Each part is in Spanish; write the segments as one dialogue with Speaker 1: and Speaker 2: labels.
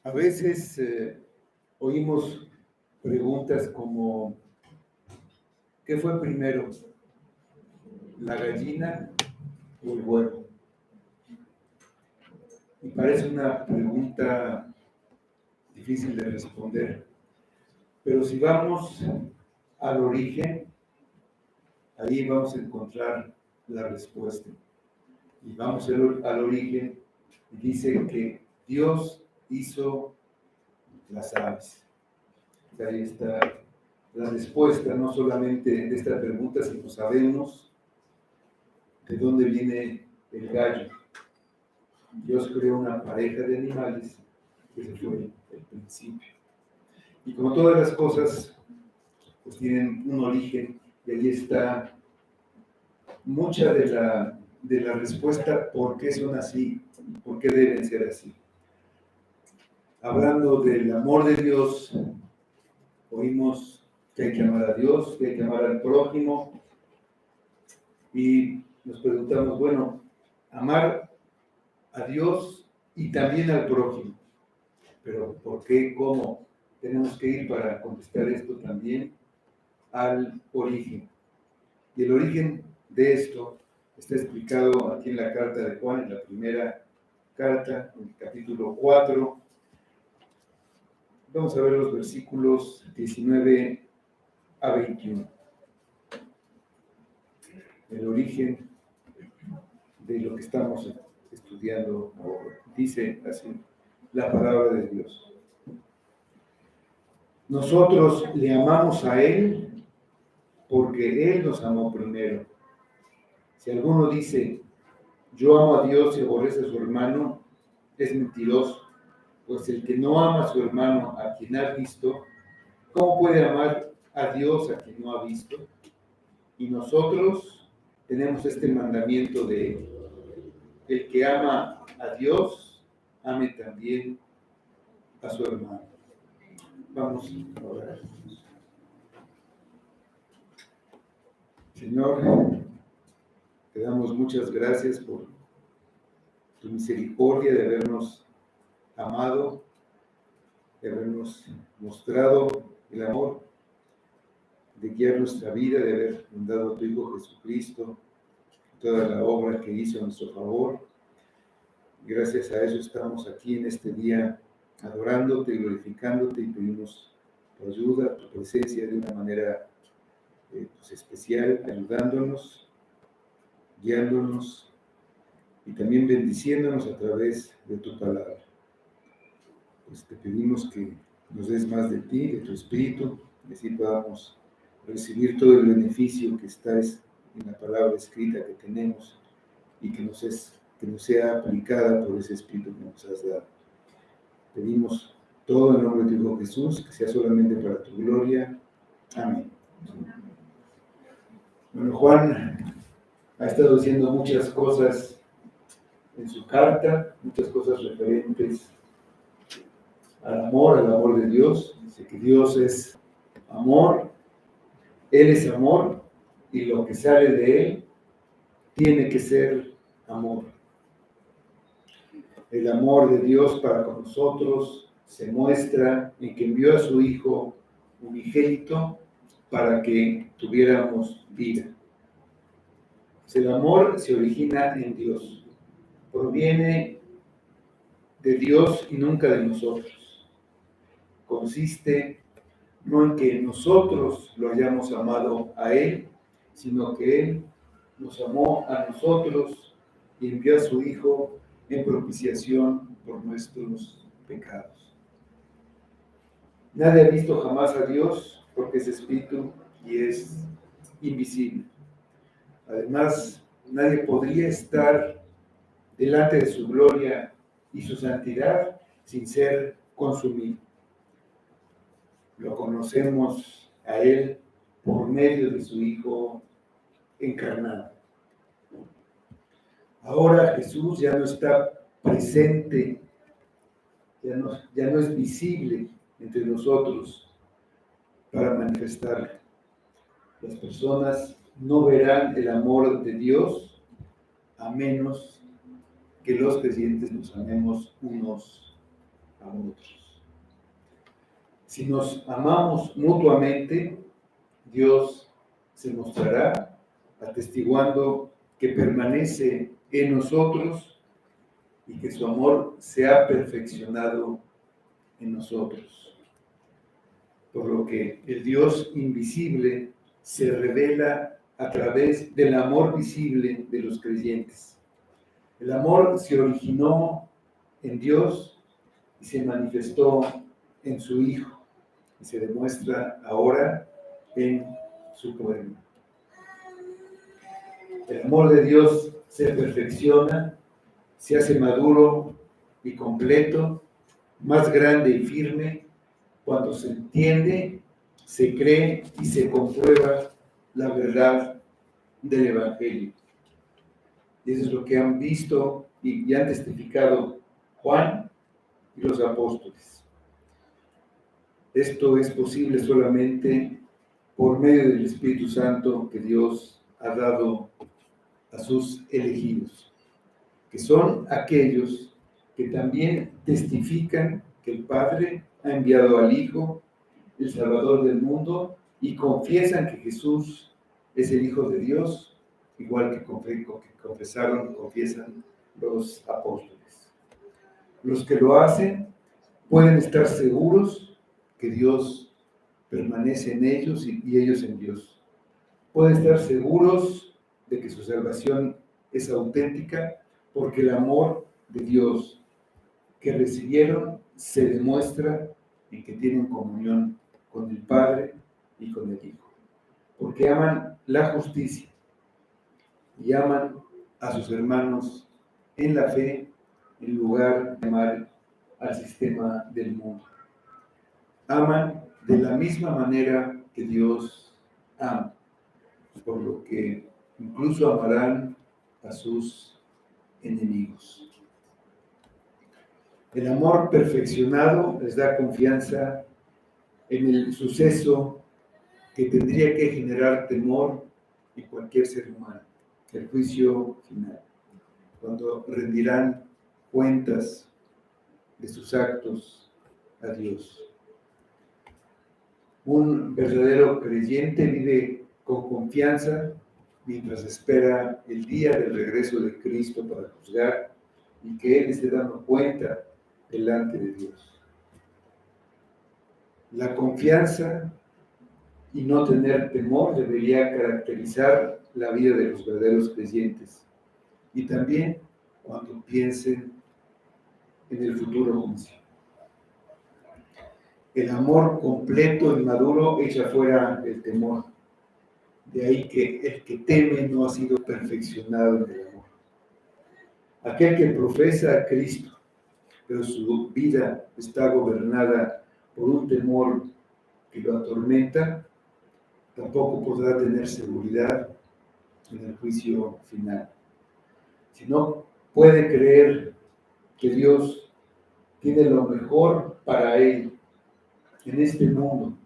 Speaker 1: A veces oímos preguntas como, ¿qué fue primero, la gallina o el huevo? Y parece una pregunta difícil de responder, pero si vamos al origen, ahí vamos a encontrar la respuesta. Y vamos al origen y dice que Dios hizo las aves. Ahí está la respuesta, no solamente de esta pregunta, sino sabemos de dónde viene el gallo. Dios creó una pareja de animales, que ese fue el principio. Y como todas las cosas, pues tienen un origen, y ahí está mucha de la respuesta por qué son así, por qué deben ser así. Hablando del amor de Dios, oímos que hay que amar a Dios, que hay que amar al prójimo, y nos preguntamos, bueno, amar a Dios y también al prójimo, pero ¿por qué? ¿Cómo? Tenemos que ir para contestar esto también al origen. Y el origen de esto está explicado aquí en la carta de Juan, en la primera carta, en el capítulo 4. Vamos a ver los versículos 19 a 21. El origen de lo que estamos estudiando ahora. Dice así la palabra de Dios. Nosotros le amamos a Él porque Él nos amó primero. Si alguno dice, yo amo a Dios y aborrece a su hermano, es mentiroso, pues el que no ama a su hermano a quien ha visto, ¿cómo puede amar a Dios a quien no ha visto? Y nosotros tenemos este mandamiento de Él. El que ama a Dios, ame también a su hermano. Vamos a orar. Señor, te damos muchas gracias por tu misericordia de habernos amado, de habernos mostrado el amor, de guiar nuestra vida, de haber dado a tu Hijo Jesucristo, toda la obra que hizo a nuestro favor. Gracias a eso estamos aquí en este día adorándote, glorificándote y pedimos tu ayuda, tu presencia de una manera pues especial, ayudándonos, guiándonos y también bendiciéndonos a través de tu palabra. Pues te pedimos que nos des más de ti, de tu Espíritu, y así podamos recibir todo el beneficio que está en la palabra escrita que tenemos y que nos sea aplicada por ese Espíritu que nos has dado. Pedimos todo en nombre de tu Hijo Jesús, que sea solamente para tu gloria. Amén. Bueno, Juan ha estado haciendo muchas cosas en su carta, muchas cosas referentes al amor de Dios. Dice que Dios es amor, Él es amor, y lo que sale de Él tiene que ser amor. El amor de Dios para con nosotros se muestra en que envió a su Hijo unigénito para que tuviéramos vida. El amor se origina en Dios, proviene de Dios y nunca de nosotros. Consiste no en que nosotros lo hayamos amado a Él, sino que Él nos amó a nosotros y envió a su Hijo en propiciación por nuestros pecados. Nadie ha visto jamás a Dios porque es espíritu y es invisible. Además, nadie podría estar delante de su gloria y su santidad sin ser consumido. Lo conocemos a Él por medio de su Hijo encarnado. Ahora Jesús ya no está presente, ya no es visible entre nosotros para manifestarlo. Las personas no verán el amor de Dios a menos que los creyentes nos amemos unos a otros. Si nos amamos mutuamente, Dios se mostrará atestiguando que permanece en nosotros y que su amor se ha perfeccionado en nosotros. Por lo que el Dios invisible se revela a través del amor visible de los creyentes. El amor se originó en Dios y se manifestó en su Hijo y se demuestra ahora en su pueblo. El amor de Dios se perfecciona, se hace maduro y completo, más grande y firme, cuando se entiende, se cree y se comprueba la verdad del Evangelio. Y eso es lo que han visto y han testificado Juan y los apóstoles. Esto es posible solamente por medio del Espíritu Santo que Dios ha dado a sus elegidos, que son aquellos que también testifican que el Padre ha enviado al Hijo, el Salvador del mundo, y confiesan que Jesús es el Hijo de Dios, igual que confiesan los apóstoles. Los que lo hacen pueden estar seguros que Dios permanece en ellos y ellos en Dios. Pueden estar seguros de que su salvación es auténtica porque el amor de Dios que recibieron se demuestra en que tienen comunión con el Padre y con el Hijo. Porque aman la justicia y aman a sus hermanos en la fe en lugar de amar al sistema del mundo. Aman de la misma manera que Dios ama, por lo que incluso amarán a sus enemigos. El amor perfeccionado les da confianza en el suceso que tendría que generar temor en cualquier ser humano, el juicio final, cuando rendirán cuentas de sus actos a Dios. Un verdadero creyente vive con confianza mientras espera el día del regreso de Cristo para juzgar y que Él esté dando cuenta delante de Dios. La confianza y no tener temor debería caracterizar la vida de los verdaderos creyentes y también cuando piensen en el futuro juicio. El amor completo y maduro echa fuera el temor. De ahí que el que teme no ha sido perfeccionado en el amor. Aquel que profesa a Cristo, pero su vida está gobernada por un temor que lo atormenta, tampoco podrá tener seguridad en el juicio final. Si no puede creer que Dios tiene lo mejor para él en este mundo,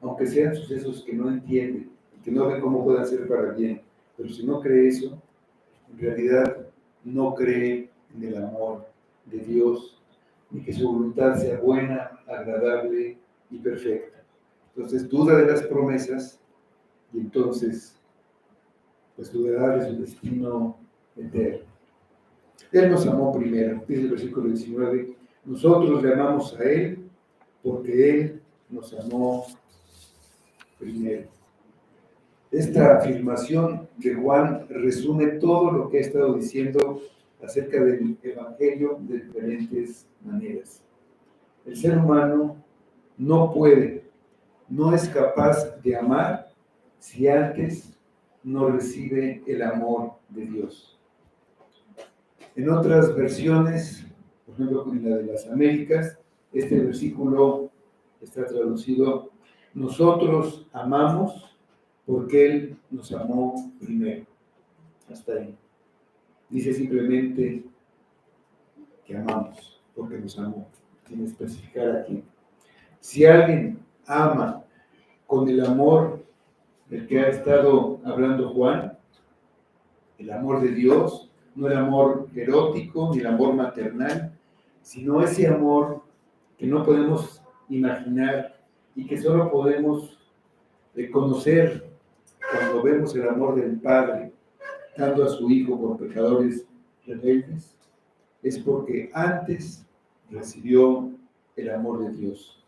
Speaker 1: aunque sean sucesos que no entiende y que no ve cómo puedan ser para bien, pero si no cree eso, en realidad no cree en el amor de Dios, ni que su voluntad sea buena, agradable y perfecta. Entonces duda de las promesas y entonces pues dudará de su destino eterno. Él nos amó primero, dice el versículo 19, nosotros le amamos a Él porque Él nos amó primero. Esta afirmación de Juan resume todo lo que he estado diciendo acerca del Evangelio de diferentes maneras. El ser humano no puede, no es capaz de amar si antes no recibe el amor de Dios. En otras versiones, por ejemplo en la de las Américas, este versículo está traducido: nosotros amamos porque Él nos amó primero. Hasta ahí. Dice simplemente que amamos porque nos amó, sin especificar aquí. Si alguien ama con el amor del que ha estado hablando Juan, el amor de Dios, no el amor erótico ni el amor maternal, sino ese amor que no podemos imaginar y que solo podemos conocer cuando vemos el amor del Padre dando a su Hijo por pecadores rebeldes, es porque antes recibió el amor de Dios.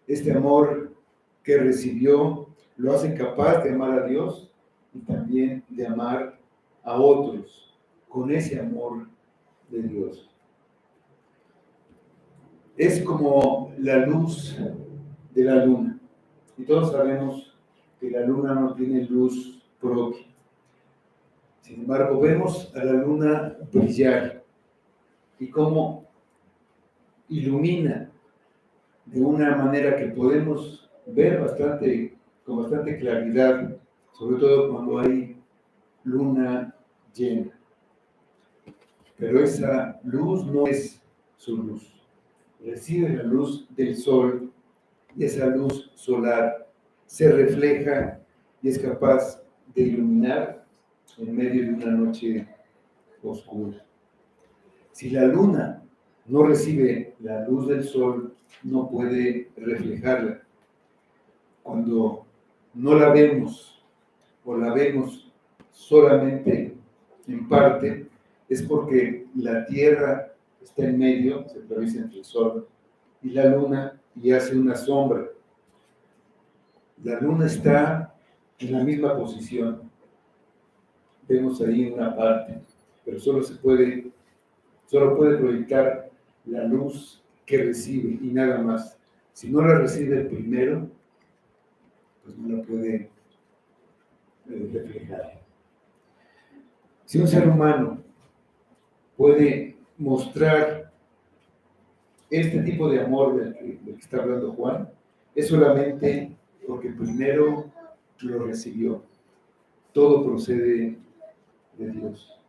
Speaker 1: Este amor que recibió lo hace capaz de amar a Dios y también de amar a otros con ese amor de Dios. Es como la luz de la luna. Y todos sabemos que la luna no tiene luz propia. Sin embargo, vemos a la luna brillar y cómo ilumina de una manera que podemos ver con bastante claridad, sobre todo cuando hay luna llena. Pero esa luz no es su luz. Recibe la luz del sol y esa luz solar se refleja y es capaz de iluminar en medio de una noche oscura. Si la luna no recibe la luz del sol, no puede reflejarla. Cuando no la vemos o la vemos solamente en parte, es porque la Tierra está en medio, se atraviesa entre el sol y la luna y hace una sombra. La luna está en la misma posición. Vemos ahí una parte, pero solo puede proyectar la luz que recibe y nada más. Si no la recibe primero, pues no la puede reflejar. Si un ser humano puede mostrar este tipo de amor del que está hablando Juan, es solamente porque primero lo recibió. Todo procede de Dios.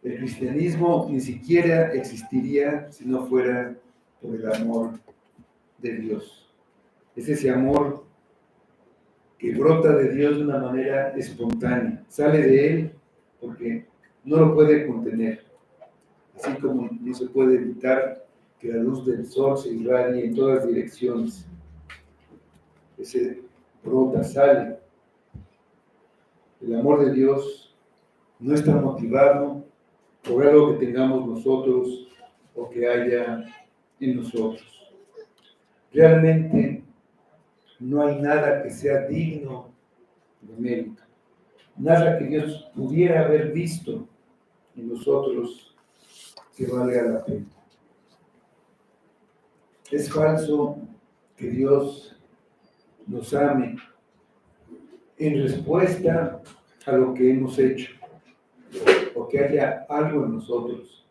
Speaker 1: El cristianismo ni siquiera existiría si no fuera por el amor de Dios. Es ese amor que brota de Dios de una manera espontánea, sale de Él porque no lo puede contener, así como no se puede evitar que la luz del sol se irradie en todas direcciones. Ese brota, sale. El amor de Dios no está motivado por algo que tengamos nosotros o que haya en nosotros. Realmente no hay nada que sea digno de mérito, nada que Dios pudiera haber visto en nosotros que valga la pena. Es falso que Dios nos ame en respuesta a lo que hemos hecho, o que haya algo en nosotros,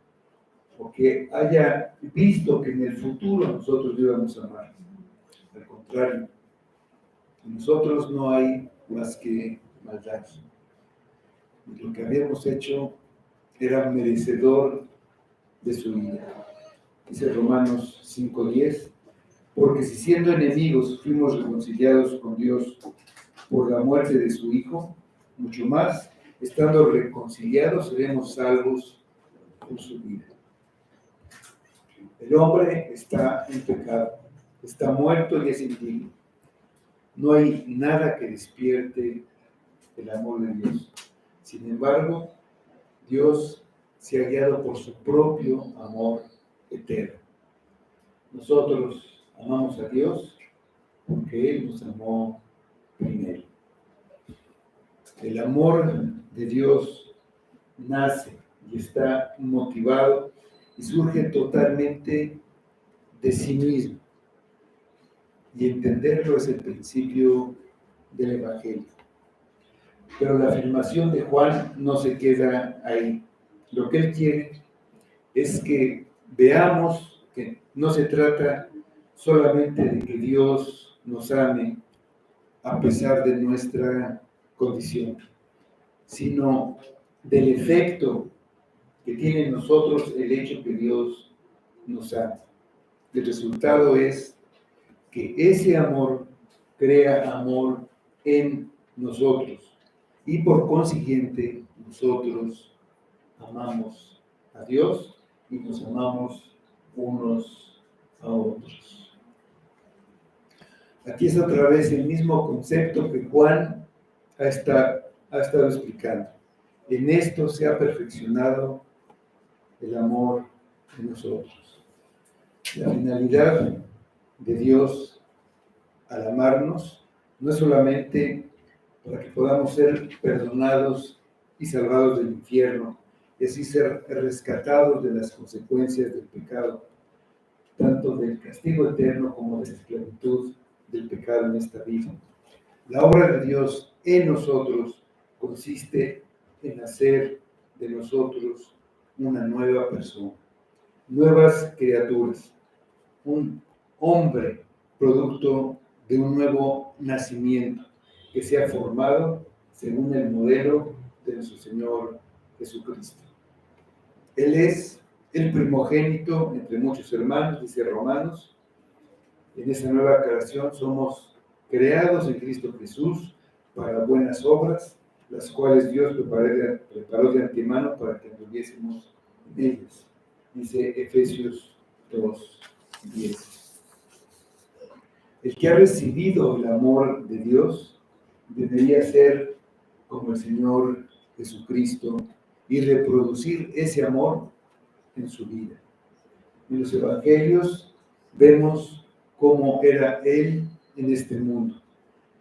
Speaker 1: o que haya visto que en el futuro nosotros lo íbamos a amar. Al contrario, en nosotros no hay más que maldad. Lo que habíamos hecho era merecedor de su ira. Dice Romanos 5:10, porque si siendo enemigos fuimos reconciliados con Dios por la muerte de su Hijo, mucho más, estando reconciliados, seremos salvos por su vida. El hombre está en pecado, está muerto y es indigno. No hay nada que despierte el amor de Dios. Sin embargo, Dios se ha guiado por su propio amor eterno. Nosotros amamos a Dios porque Él nos amó primero. El amor de Dios nace y está motivado y surge totalmente de sí mismo. Y entenderlo es el principio del Evangelio. Pero la afirmación de Juan no se queda ahí. Lo que él quiere es que veamos que no se trata solamente de que Dios nos ame a pesar de nuestra condición, sino del efecto que tiene en nosotros el hecho que Dios nos ama. El resultado es que ese amor crea amor en nosotros y por consiguiente nosotros amamos a Dios y nos amamos unos a otros. Aquí es otra vez el mismo concepto que Juan ha estado explicando. En esto se ha perfeccionado el amor en nosotros. La finalidad de Dios al amarnos no es solamente para que podamos ser perdonados y salvados del infierno, y así ser rescatados de las consecuencias del pecado, tanto del castigo eterno como de la esclavitud del pecado en esta vida. La obra de Dios en nosotros consiste en hacer de nosotros una nueva persona, nuevas criaturas, un hombre producto de un nuevo nacimiento que se ha formado según el modelo de nuestro Señor Jesucristo. Él es el primogénito entre muchos hermanos, dice Romanos. En esta nueva creación somos creados en Cristo Jesús para buenas obras, las cuales Dios preparó de antemano para que anduviésemos en ellas. Dice Efesios 2:10. El que ha recibido el amor de Dios debería ser como el Señor Jesucristo y reproducir ese amor en su vida. En los evangelios vemos cómo era Él en este mundo.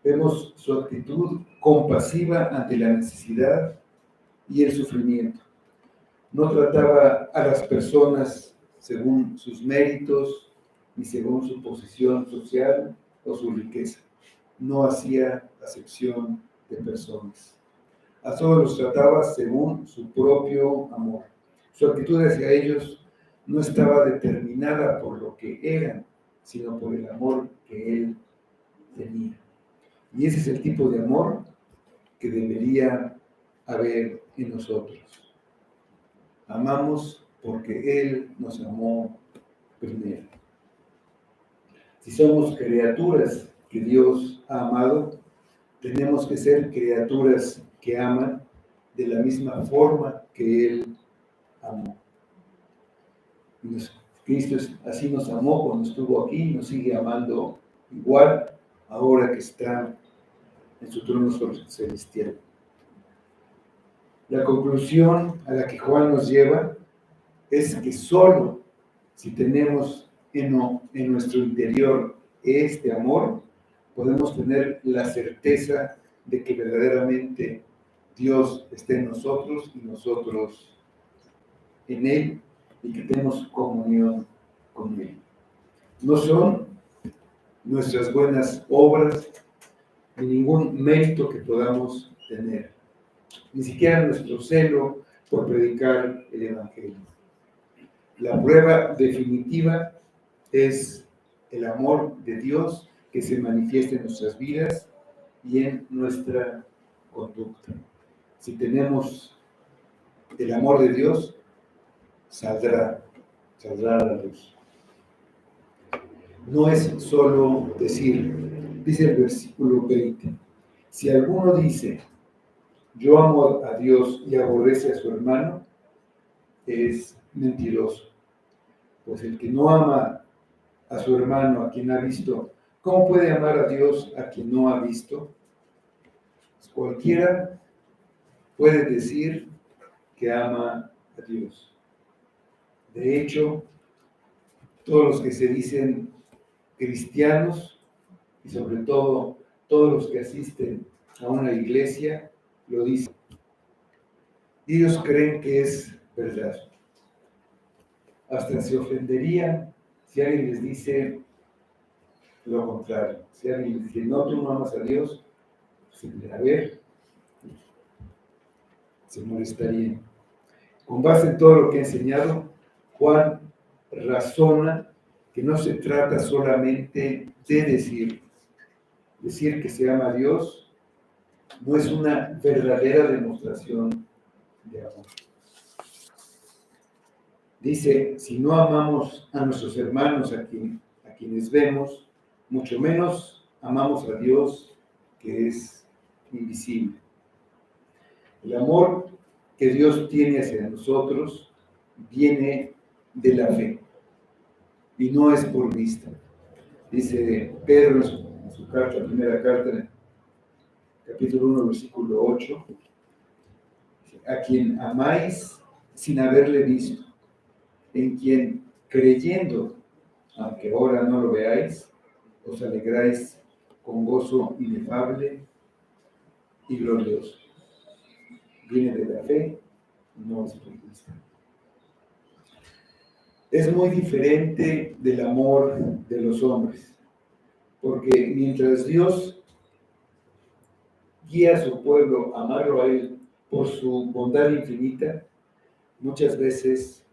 Speaker 1: Vemos su actitud compasiva ante la necesidad y el sufrimiento. No trataba a las personas según sus méritos ni según su posición social o su riqueza. No hacía acepción de personas. A todos los trataba según su propio amor. Su actitud hacia ellos no estaba determinada por lo que eran, sino por el amor que él tenía. Y ese es el tipo de amor que debería haber en nosotros. Amamos porque Él nos amó primero. Si somos criaturas que Dios ha amado, tenemos que ser criaturas que aman de la misma forma que Él amó. Cristo así nos amó cuando estuvo aquí y nos sigue amando igual ahora que está en su trono celestial. La conclusión a la que Juan nos lleva es que solo si tenemos en nuestro interior este amor, podemos tener la certeza de que verdaderamente Dios está en nosotros y nosotros en Él, y que tenemos comunión con Él. No son nuestras buenas obras ni ningún mérito que podamos tener, ni siquiera nuestro celo por predicar el Evangelio. La prueba definitiva es el amor de Dios que se manifiesta en nuestras vidas y en nuestra conducta. Si tenemos el amor de Dios, saldrá a la luz. No es solo decir, dice el versículo 20, si alguno dice, yo amo a Dios y aborrece a su hermano, es mentiroso. Pues el que no ama a su hermano, a quien ha visto, ¿cómo puede amar a Dios a quien no ha visto? Pues cualquiera puede decir que ama a Dios. De hecho, todos los que se dicen cristianos, y sobre todo todos los que asisten a una iglesia, lo dicen. Ellos creen que es verdad. Hasta se ofenderían si alguien les dice lo contrario. Si alguien les dice, no, tú no amas a Dios, pues, a ver, se molestarían. Con base en todo lo que he enseñado, Juan razona que no se trata solamente de decir que se ama a Dios, no es una verdadera demostración de amor. Dice, si no amamos a nuestros hermanos a quienes vemos, mucho menos amamos a Dios que es invisible. El amor que Dios tiene hacia nosotros viene de la fe. y no es por vista. Dice Pedro en su carta, primera carta, capítulo 1, versículo 8, a quien amáis sin haberle visto, en quien creyendo, aunque ahora no lo veáis, os alegráis con gozo inefable y glorioso. Viene de la fe, no es por vista. Es muy diferente del amor de los hombres, porque mientras Dios guía a su pueblo a amarlo a Él por su bondad infinita, muchas veces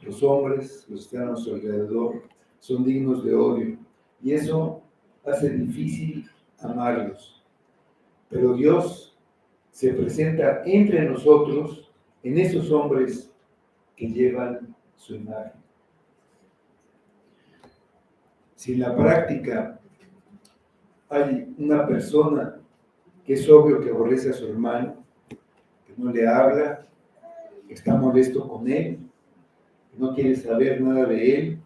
Speaker 1: los hombres, los que están a nuestro alrededor, son dignos de odio, y eso hace difícil amarlos. Pero Dios se presenta entre nosotros en esos hombres que llevan su imagen. Si en la práctica hay una persona que es obvio que aborrece a su hermano, que no le habla, que está molesto con él, que no quiere saber nada de él,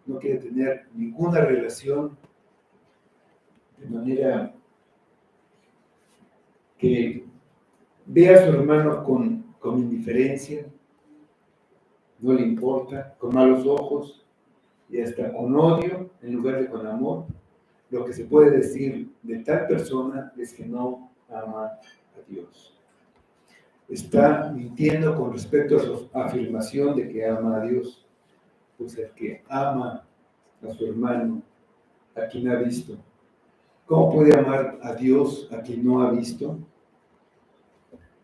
Speaker 1: no quiere tener ninguna relación, de manera que ve a su hermano con indiferencia, no le importa, con malos ojos y hasta con odio en lugar de con amor. Lo que se puede decir de tal persona es que no ama a Dios. Está mintiendo con respecto a su afirmación de que ama a Dios, pues el que ama a su hermano, a quien ha visto. ¿Cómo puede amar a Dios a quien no ha visto?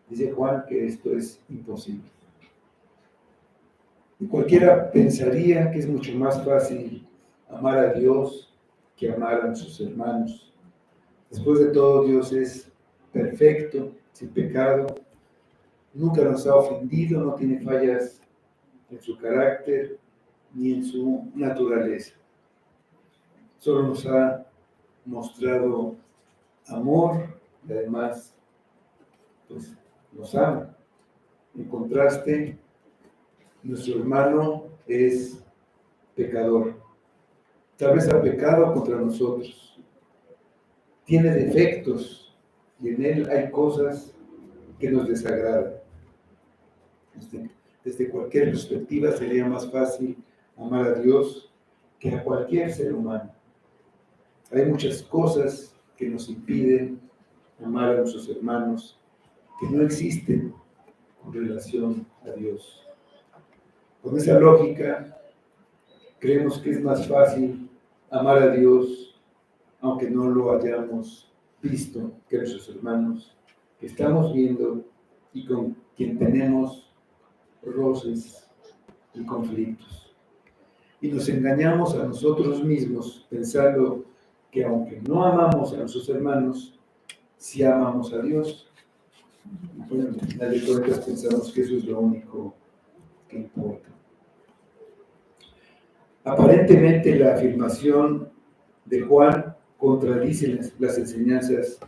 Speaker 1: Dice Juan que esto es imposible. Y cualquiera pensaría que es mucho más fácil amar a Dios que amar a sus hermanos. Después de todo, Dios es perfecto, sin pecado, nunca nos ha ofendido, no tiene fallas en su carácter ni en su naturaleza. Solo nos ha mostrado amor y además pues, nos ama. En contraste, nuestro hermano es pecador. Tal vez ha pecado contra nosotros. Tiene defectos y en él hay cosas que nos desagradan. Desde cualquier perspectiva sería más fácil amar a Dios que a cualquier ser humano. Hay muchas cosas que nos impiden amar a nuestros hermanos que no existen con relación a Dios. Con esa lógica, creemos que es más fácil amar a Dios, aunque no lo hayamos visto, que a nuestros hermanos que estamos viendo y con quien tenemos roces y conflictos. Y nos engañamos a nosotros mismos pensando que aunque no amamos a nuestros hermanos, sí amamos a Dios. Bueno, al final de cuentas pensamos que eso es lo único que importa. Aparentemente la afirmación de Juan contradice las enseñanzas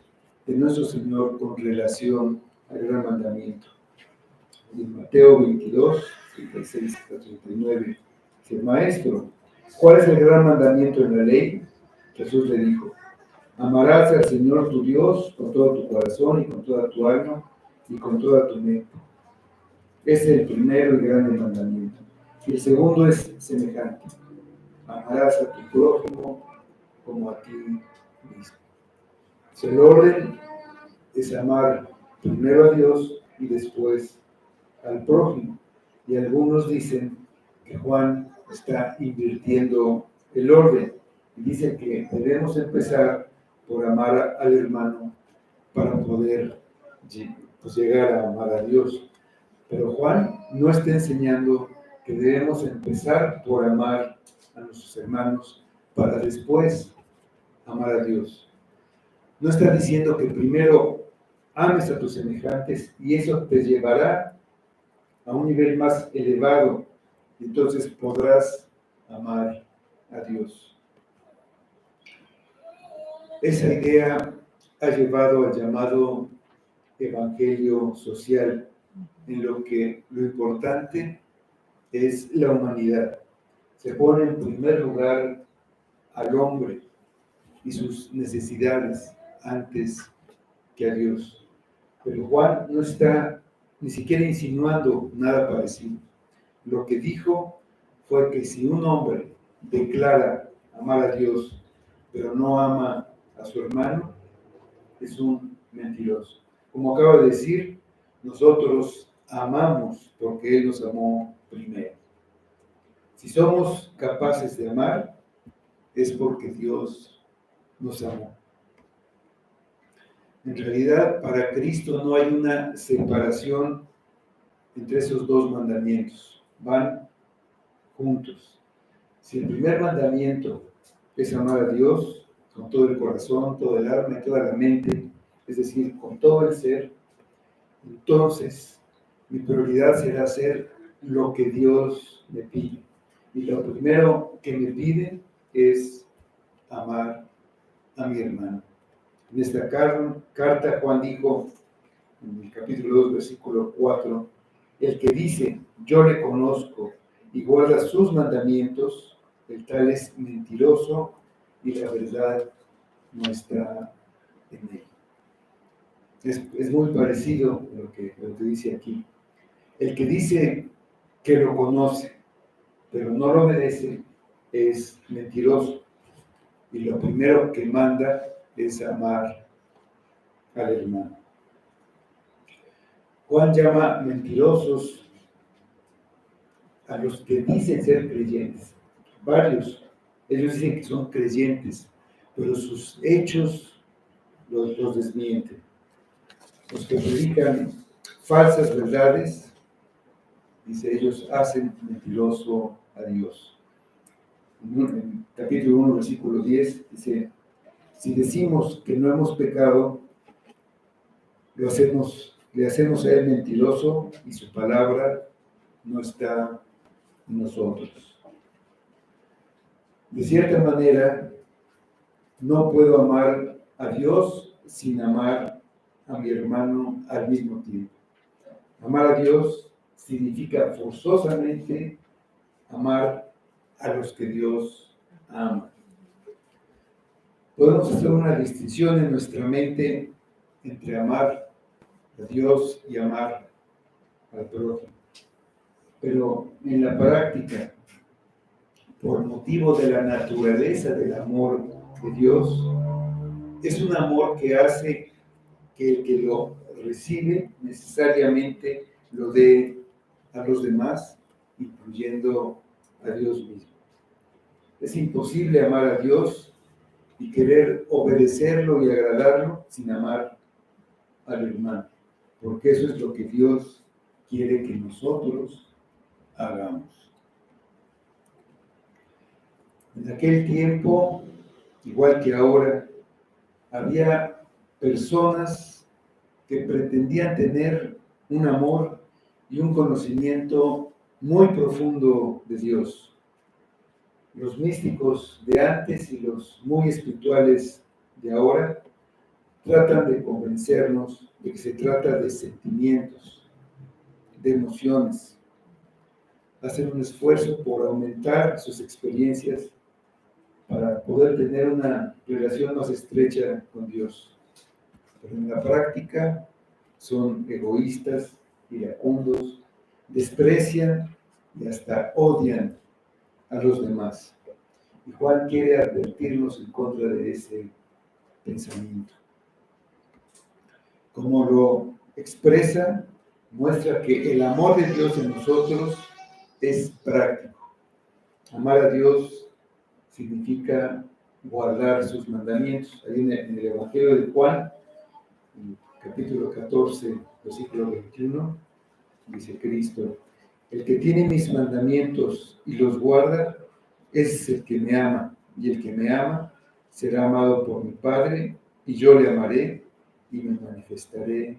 Speaker 1: de nuestro Señor con relación al gran mandamiento. En Mateo 22, 36 a 39, dice: Maestro, ¿cuál es el gran mandamiento en la ley? Jesús le dijo: amarás al Señor tu Dios con todo tu corazón y con toda tu alma y con toda tu mente. Ese es el primero y grande mandamiento. Y el segundo es semejante: amarás a tu prójimo como a ti mismo. El orden es amar primero a Dios y después al prójimo. Y algunos dicen que Juan está invirtiendo el orden y dice que debemos empezar por amar al hermano para poder llegar a amar a Dios. Pero Juan no está enseñando que debemos empezar por amar a nuestros hermanos para después amar a Dios. No está diciendo que primero ames a tus semejantes y eso te llevará a un nivel más elevado, y entonces podrás amar a Dios. Esa idea ha llevado al llamado evangelio social, en lo que lo importante es la humanidad. se pone en primer lugar al hombre y sus necesidades antes que a Dios. Pero Juan no está ni siquiera insinuando nada parecido. Lo que dijo fue que si un hombre declara amar a Dios, pero no ama a su hermano, es un mentiroso. Como acabo de decir, nosotros amamos porque Él nos amó primero. Si somos capaces de amar, es porque Dios nos amó. En realidad, para Cristo no hay una separación entre esos dos mandamientos. Van juntos. Si el primer mandamiento es amar a Dios con todo el corazón, todo el alma y toda la mente, es decir, con todo el ser, entonces mi prioridad será hacer lo que Dios me pide. Y lo primero que me pide es amar a mi hermano. En esta carta Juan dijo, en el capítulo 2, versículo 4, el que dice, yo le conozco y guarda sus mandamientos, el tal es mentiroso y la verdad no está en él. Es muy parecido a lo que dice aquí. El que dice que lo conoce, pero no lo obedece, es mentiroso. Y lo primero que manda es amar al hermano. Juan llama mentirosos a los que dicen ser creyentes. Varios, ellos dicen que son creyentes, pero sus hechos los desmienten. Los que predican falsas verdades, dice, ellos hacen mentiroso a Dios. En capítulo 1, versículo 10, dice, si decimos que no hemos pecado, le hacemos a él mentiroso y su palabra no está en nosotros. De cierta manera, no puedo amar a Dios sin amar a mi hermano al mismo tiempo. Amar a Dios significa forzosamente amar a los que Dios ama. Podemos hacer una distinción en nuestra mente entre amar a Dios y amar al prójimo. Pero en la práctica, por motivo de la naturaleza del amor de Dios, es un amor que hace que el que lo recibe necesariamente lo dé a los demás, incluyendo a Dios mismo. Es imposible amar a Dios y querer obedecerlo y agradarlo sin amar al hermano, porque eso es lo que Dios quiere que nosotros hagamos. En aquel tiempo, igual que ahora, había personas que pretendían tener un amor y un conocimiento muy profundo de Dios. Los místicos de antes y los muy espirituales de ahora tratan de convencernos de que se trata de sentimientos, de emociones. Hacen un esfuerzo por aumentar sus experiencias para poder tener una relación más estrecha con Dios. Pero en la práctica son egoístas, iracundos, desprecian y hasta odian a los demás. Y Juan quiere advertirnos en contra de ese pensamiento. Como lo expresa, muestra que el amor de Dios en nosotros es práctico. Amar a Dios significa guardar sus mandamientos. Ahí en el Evangelio de Juan, en capítulo 14, versículo 21, dice Cristo, el que tiene mis mandamientos y los guarda, es el que me ama, y el que me ama será amado por mi Padre, y yo le amaré y me manifestaré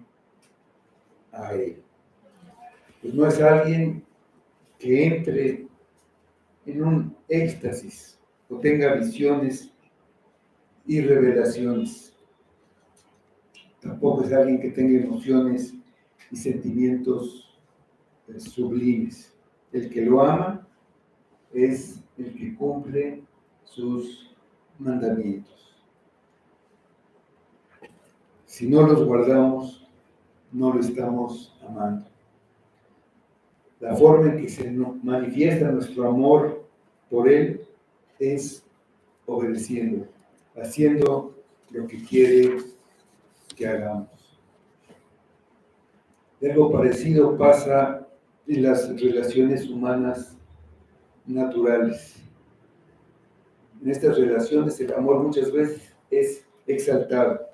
Speaker 1: a él. Pues no es alguien que entre en un éxtasis o tenga visiones y revelaciones. Tampoco es alguien que tenga emociones y sentimientos sublimes. El que lo ama es el que cumple sus mandamientos. Si no los guardamos, no lo estamos amando. La forma en que se manifiesta nuestro amor por Él es obedeciendo, haciendo lo que quiere que hagamos. Algo parecido pasa en las relaciones humanas naturales. En estas relaciones el amor muchas veces es exaltado.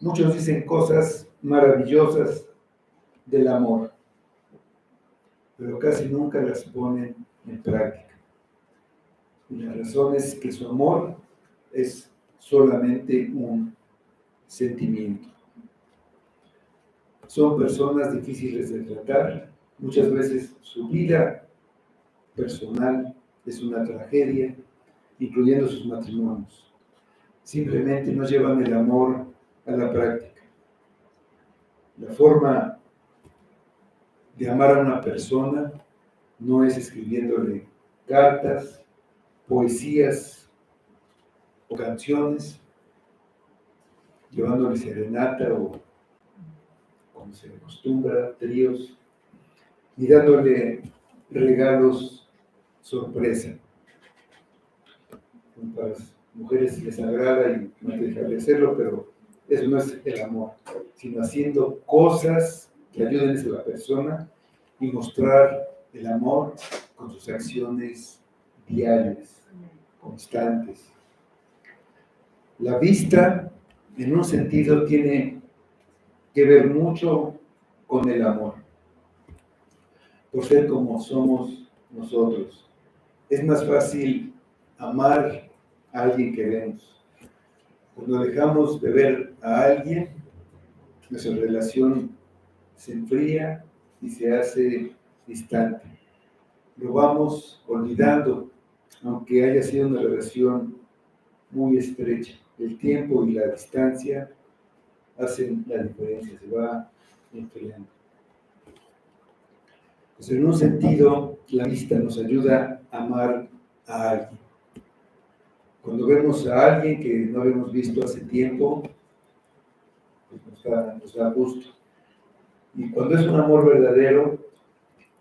Speaker 1: Muchos dicen cosas maravillosas del amor, pero casi nunca las ponen en práctica. Y la razón es que su amor es solamente un sentimiento. Son personas difíciles de tratar. Muchas veces su vida personal es una tragedia, incluyendo sus matrimonios. Simplemente no llevan el amor a la práctica. La forma de amar a una persona no es escribiéndole cartas, poesías o canciones, llevándole serenata o, como se acostumbra, tríos, y dándole regalos sorpresa. Para las mujeres les agrada y no hay que dejar de hacerlo, pero eso no es el amor, sino haciendo cosas que ayuden a la persona y mostrar el amor con sus acciones diarias, constantes. La vista, en un sentido, tiene que ver mucho con el amor, por ser como somos nosotros. Es más fácil amar a alguien que vemos. Cuando dejamos de ver a alguien, nuestra relación se enfría y se hace distante. Lo vamos olvidando, aunque haya sido una relación muy estrecha. El tiempo y la distancia hacen la diferencia, se va enfriando. Pues en un sentido, la vista nos ayuda a amar a alguien. Cuando vemos a alguien que no habíamos visto hace tiempo, pues nos da gusto. Y cuando es un amor verdadero,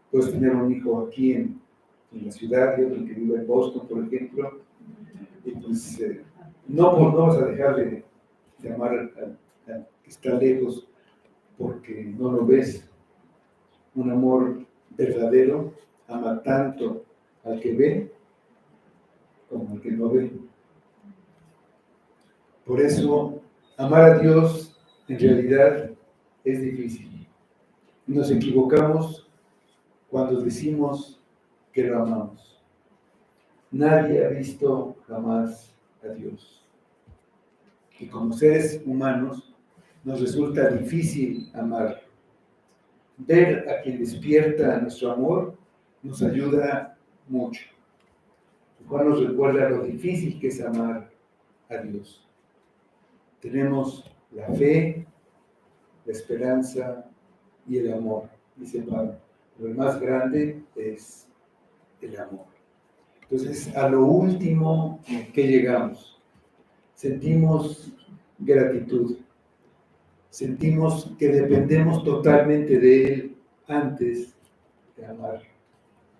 Speaker 1: puedes tener un hijo aquí en la ciudad y otro que vive en Boston, por ejemplo, y pues no vas a dejar de amar al que está lejos porque no lo ves. Un amor verdadero ama tanto al que ve como al que no ve. Por eso, amar a Dios en realidad es difícil. Nos equivocamos cuando decimos que lo amamos. Nadie ha visto jamás a Dios. Y como seres humanos nos resulta difícil amar. Ver a quien despierta nuestro amor nos ayuda mucho. Juan nos recuerda lo difícil que es amar a Dios. Tenemos la fe, la esperanza y el amor, dice Pablo. Lo más grande es el amor. Entonces, a lo último que llegamos, sentimos gratitud. Sentimos que dependemos totalmente de Él antes de amar.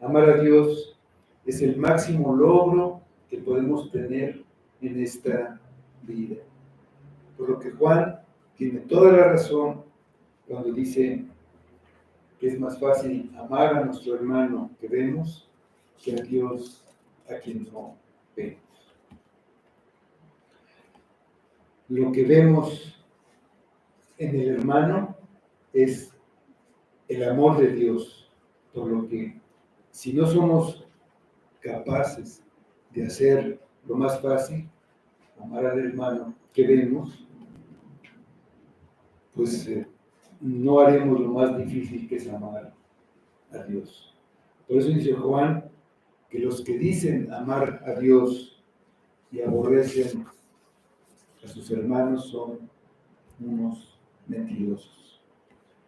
Speaker 1: Amar a Dios es el máximo logro que podemos tener en esta vida. Por lo que Juan tiene toda la razón cuando dice que es más fácil amar a nuestro hermano que vemos que a Dios a quien no vemos. Lo que vemos en el hermano es el amor de Dios, por lo que si no somos capaces de hacer lo más fácil, amar al hermano que vemos, pues no haremos lo más difícil que es amar a Dios. Por eso dice Juan que los que dicen amar a Dios y aborrecen a sus hermanos son unos mentirosos.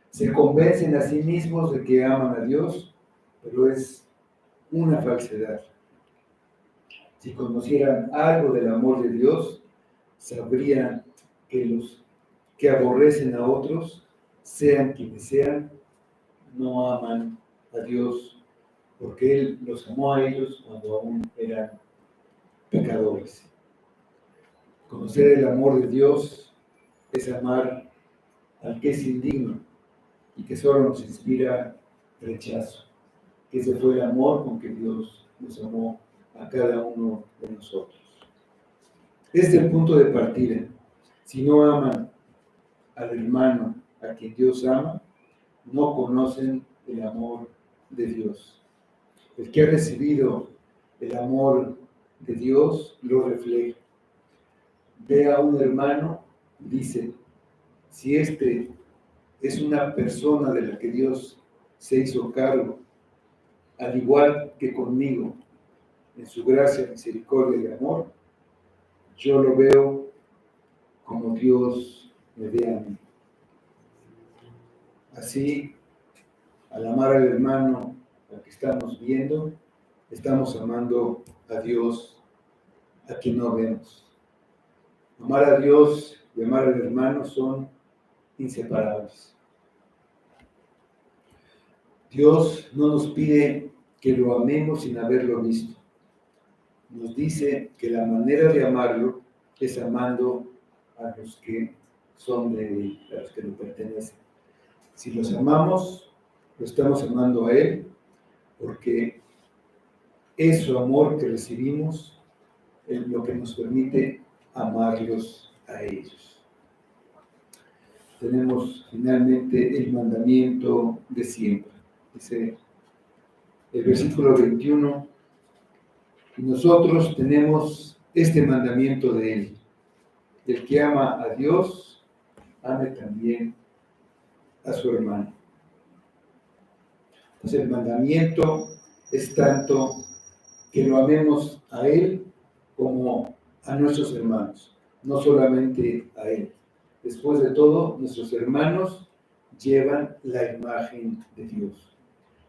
Speaker 1: Se convencen a sí mismos de que aman a Dios, pero es una falsedad. Si conocieran algo del amor de Dios, sabrían que los que aborrecen a otros, sean quienes sean, no aman a Dios, porque Él los amó a ellos cuando aún eran pecadores. Conocer el amor de Dios es amar al que es indigno y que solo nos inspira rechazo. Que ese fue el amor con que Dios nos amó a cada uno de nosotros. Este es el punto de partida. Si no aman al hermano a quien Dios ama, no conocen el amor de Dios. El que ha recibido el amor de Dios lo refleja. Ve a un hermano, dice, si este es una persona de la que Dios se hizo cargo, al igual que conmigo, en su gracia, misericordia y amor, yo lo veo como Dios me ve a mí. Así, al amar al hermano al que estamos viendo, estamos amando a Dios a quien no vemos. Amar a Dios y amar al hermano son inseparables. Dios no nos pide que lo amemos sin haberlo visto. Nos dice que la manera de amarlo es amando a los que son de Él, a los que le pertenecen. Si los amamos, lo estamos amando a Él, porque es su amor que recibimos lo que nos permite amarlos a ellos. Tenemos finalmente el mandamiento de siempre. Dice el versículo 21, y nosotros tenemos este mandamiento de Él. El que ama a Dios, ame también a su hermano. Entonces el mandamiento es tanto que lo amemos a Él como a nuestros hermanos, no solamente a Él. Después de todo, nuestros hermanos llevan la imagen de Dios.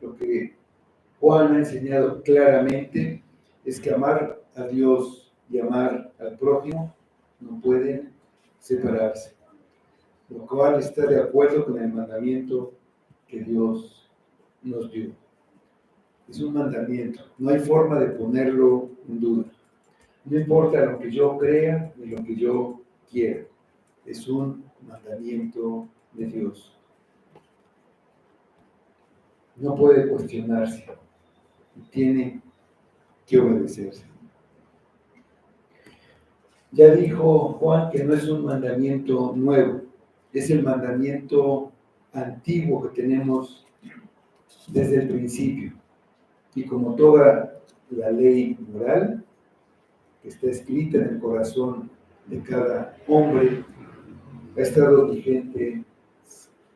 Speaker 1: Lo que Juan ha enseñado claramente es que amar a Dios y amar al prójimo no pueden separarse, lo cual está de acuerdo con el mandamiento que Dios nos dio. Es un mandamiento, no hay forma de ponerlo en duda. No importa lo que yo crea ni lo que yo quiera, es un mandamiento de Dios. No puede cuestionarse, tiene que obedecerse. Ya dijo Juan que no es un mandamiento nuevo, es el mandamiento antiguo que tenemos desde el principio. Y como toda la ley moral que está escrita en el corazón de cada hombre, ha estado vigente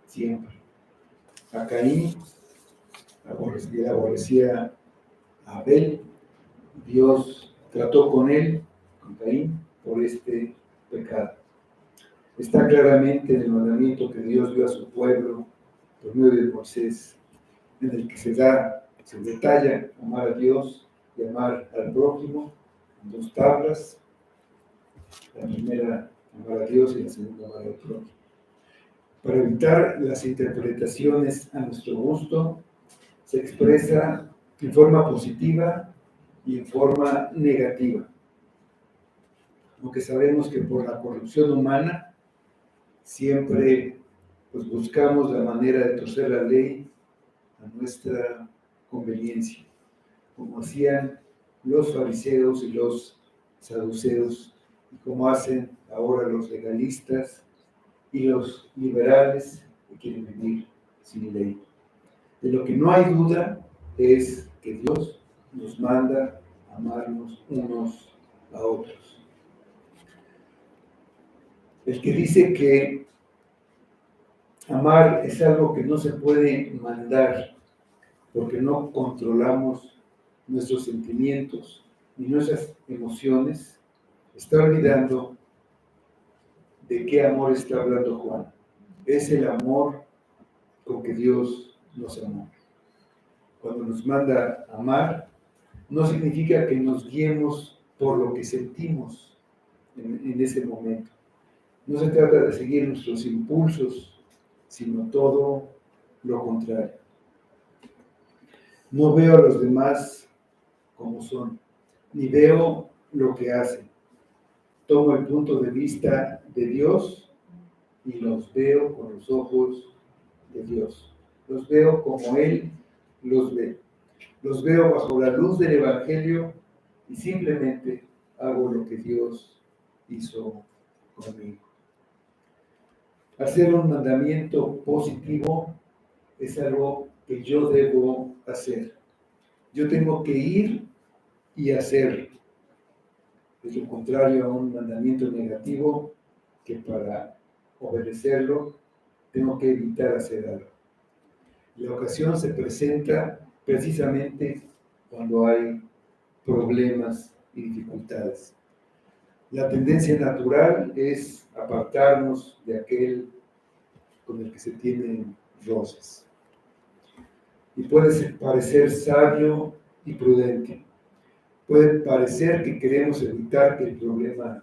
Speaker 1: siempre. A Caín aborrecía a Abel, Dios trató con él, con Caín, por este pecado. Está claramente en el mandamiento que Dios dio a su pueblo por medio de Moisés, en el que se detalla amar a Dios y amar al prójimo en 2 tablas. La primera, amar a Dios, y la segunda, amar al prójimo. Para evitar las interpretaciones a nuestro gusto, se expresa en forma positiva y en forma negativa. Aunque sabemos que por la corrupción humana siempre buscamos la manera de torcer la ley a nuestra conveniencia, como hacían los fariseos y los saduceos, y como hacen ahora los legalistas y los liberales que quieren vivir sin ley. De lo que no hay duda es que Dios nos manda a amarnos unos a otros. El que dice que amar es algo que no se puede mandar porque no controlamos nuestros sentimientos ni nuestras emociones, está olvidando de qué amor está hablando Juan. Es el amor con que Dios nos amó. Cuando nos manda amar, no significa que nos guiemos por lo que sentimos en ese momento. No se trata de seguir nuestros impulsos, sino todo lo contrario. No veo a los demás como son, ni veo lo que hacen. Tomo el punto de vista de Dios y los veo con los ojos de Dios. Los veo como Él los ve. Los veo bajo la luz del Evangelio y simplemente hago lo que Dios hizo conmigo. Hacer un mandamiento positivo es algo que yo debo hacer. Yo tengo que ir y hacerlo. Es lo contrario a un mandamiento negativo que para obedecerlo tengo que evitar hacer algo. La ocasión se presenta precisamente cuando hay problemas y dificultades. La tendencia natural es apartarnos de aquel con el que se tienen roces. Y puede parecer sabio y prudente. Puede parecer que queremos evitar que el problema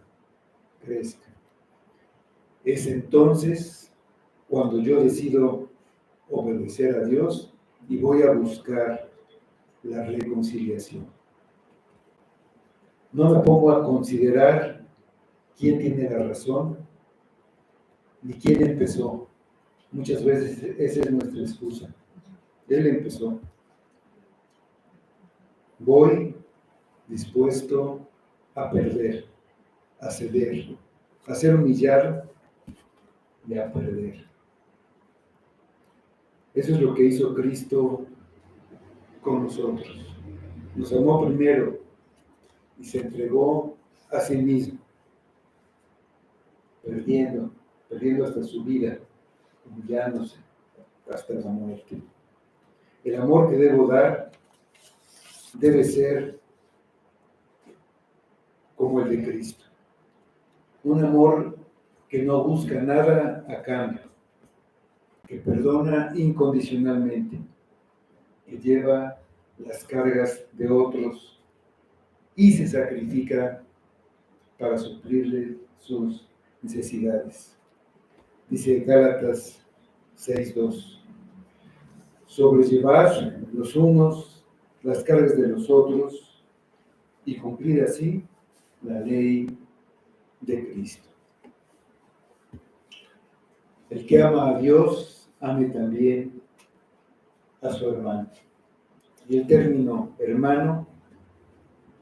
Speaker 1: crezca. Es entonces cuando yo decido obedecer a Dios y voy a buscar la reconciliación. No me pongo a considerar quién tiene la razón ni quién empezó. Muchas veces esa es nuestra excusa. Él empezó. Voy dispuesto a perder, a ceder, a ser humillado y a perder. Eso es lo que hizo Cristo con nosotros. Nos amó primero y se entregó a sí mismo, perdiendo hasta su vida, humillándose hasta la muerte. El amor que debo dar debe ser como el de Cristo. Un amor que no busca nada a cambio, que perdona incondicionalmente, que lleva las cargas de otros y se sacrifica para suplirle sus necesidades. Dice Gálatas 6:2. Sobrellevar los unos las cargas de los otros y cumplir así la ley de Cristo. El que ama a Dios, ame también a su hermano. Y el término hermano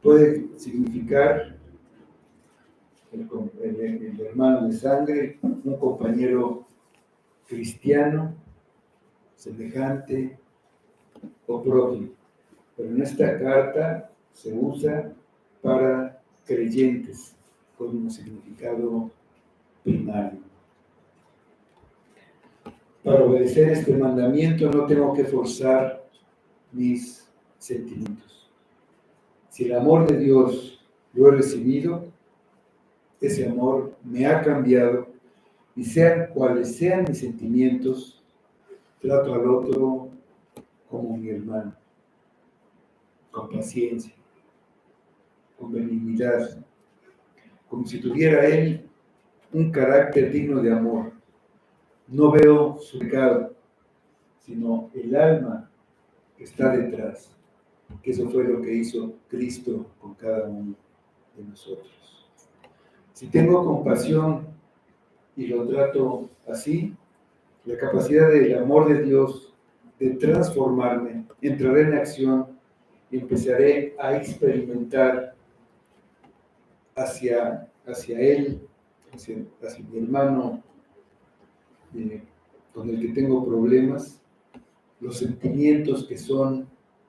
Speaker 1: puede significar el hermano de sangre, un compañero cristiano, semejante o prójimo. Pero en esta carta se usa para creyentes con un significado primario. Para obedecer este mandamiento no tengo que forzar mis sentimientos. Si el amor de Dios lo he recibido, ese amor me ha cambiado y sean cuales sean mis sentimientos, trato al otro como mi hermano, con paciencia, con benignidad, como si tuviera él un carácter digno de amor. No veo su pecado, sino el alma que está detrás, que eso fue lo que hizo Cristo con cada uno de nosotros. Si tengo compasión y lo trato así, la capacidad del amor de Dios de transformarme entrará en acción y empezaré a experimentar hacia Él, hacia mi hermano con el que tengo problemas, los sentimientos que son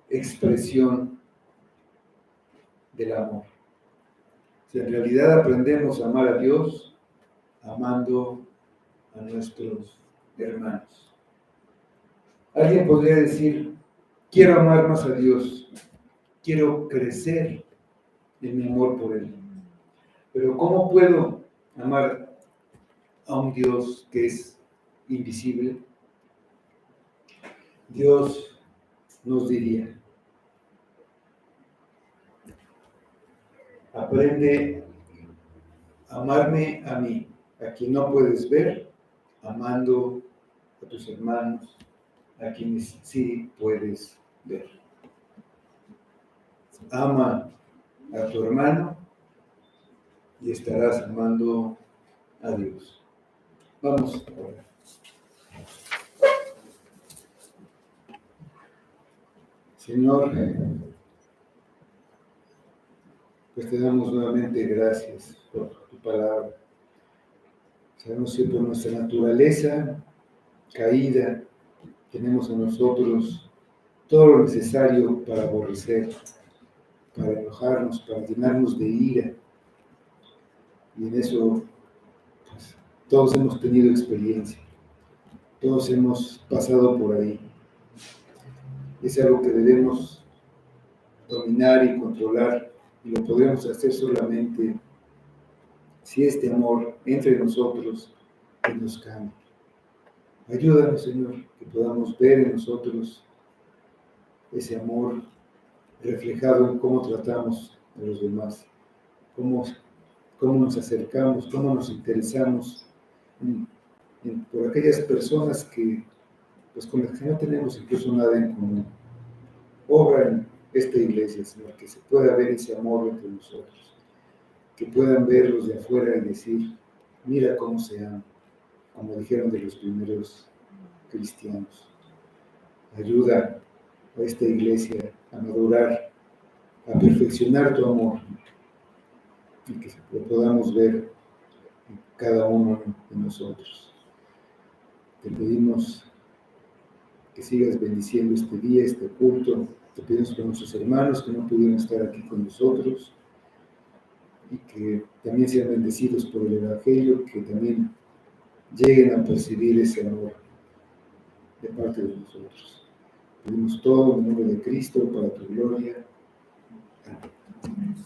Speaker 1: expresión del amor. Si en realidad aprendemos a amar a Dios, amando a nuestros hermanos. Alguien podría decir, quiero amar más a Dios, quiero crecer en mi amor por Él. Pero ¿cómo puedo amar a un Dios que es invisible? Dios nos diría, Aprende a amarme a mí, a quien no puedes ver, amando a tus hermanos, a quienes sí puedes ver. Ama a tu hermano y estarás amando a Dios. Vamos a orar. Señor, pues te damos nuevamente gracias por tu palabra. Sabemos que por nuestra naturaleza caída tenemos en nosotros todo lo necesario para aborrecer, para enojarnos, para llenarnos de ira. Y en eso, pues, todos hemos tenido experiencia, todos hemos pasado por ahí. Es algo que debemos dominar y controlar, y lo podremos hacer solamente si este amor entre nosotros y nos cambia. Ayúdanos, Señor, que podamos ver en nosotros ese amor reflejado en cómo tratamos a los demás, cómo nos acercamos, cómo nos interesamos por aquellas personas que, pues, con las que no tenemos incluso nada en común. Obra en esta iglesia, Señor, que se pueda ver ese amor entre nosotros, que puedan ver los de afuera y decir, mira cómo se aman, como dijeron de los primeros cristianos. Ayuda a esta iglesia a madurar, a perfeccionar tu amor, y que lo podamos ver en cada uno de nosotros. Te pedimos que sigas bendiciendo este día, este culto. Te pedimos por nuestros hermanos que no pudieron estar aquí con nosotros, y que también sean bendecidos por el Evangelio, que también lleguen a percibir ese amor de parte de nosotros. Pedimos todo en el nombre de Cristo, para tu gloria. Amén.